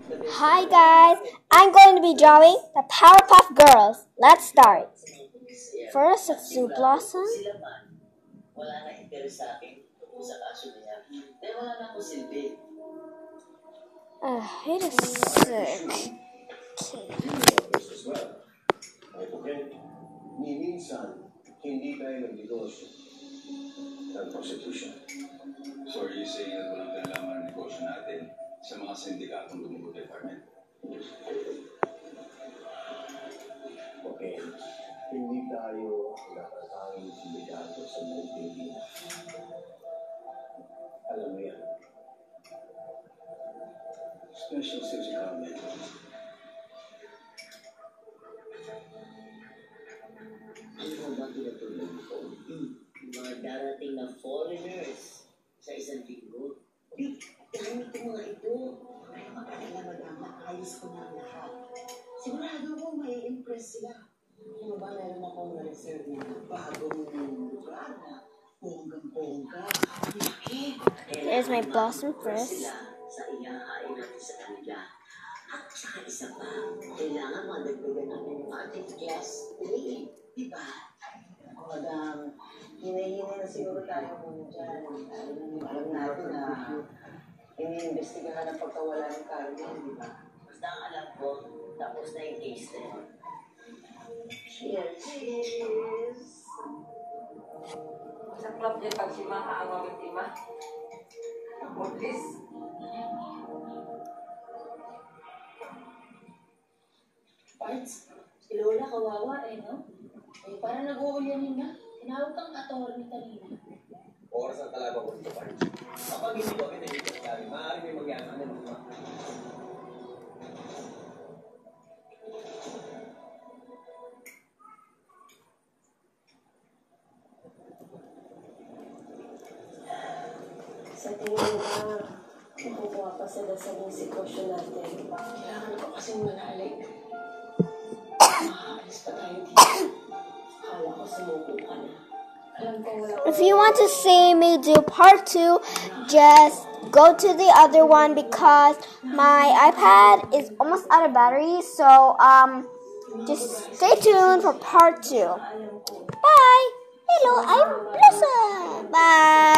Hi guys, I'm going to be drawing the Powerpuff Girls. Let's start. First, it's Sue Blossom. Wait a sec. Hindi tayo nag-negosyo ng prostitution. So are you saying na walang kinalaman ng negosyo natin sa mga sindikatong Domingo Department? Okay. Hindi tayo nakatanging sindikato sa Pilipinas. Alam mo yan. Special Susie Carmen. Ano ba tinatulog ko? Mga darating na foreigners sa isang linggo. Dahil itong mga ito, kaya mapakala madama, ayos ko na lahat. Sigurado ko may impress sila. Ano ba, meron akong na-reserve na bagong lugar na bonggang-bongga. There's my Blossom first. Sa iyahain natin sa kanila. At saka isa pa, kailangan madagdagan natin yung ating class A. Diba? Madam, hinahinay na siguro tayo muna dyan. Alam natin na iniimbestigahan ang pagkawala ng Carmen, di ba? Basta ang alam ko, tapos na yung case na yun. Cheers! Cheers! Sa club niya pag si Maha ang mga tima. Bulis. Parts, si Lola kawawa no? Parang nag-uulyanin na. Tinawag kang attorney kanina. Oras ang kalaban ko dito, Pards. Kapag hindi ko pinahigit kami, maaari may magyama ng mga. Sa tingin na makukuha pa sila sa mga sitwasyon natin. Kailangan ko kasing manalik. Makaalis pa tayo dito. Akala ko sumuko ka na. Alam ko wala ko. If you want to see me do part 2, just go to the other one because my iPad is almost out of battery. So just stay tuned for part 2. Bye. Hello, I'm Blossom. Bye.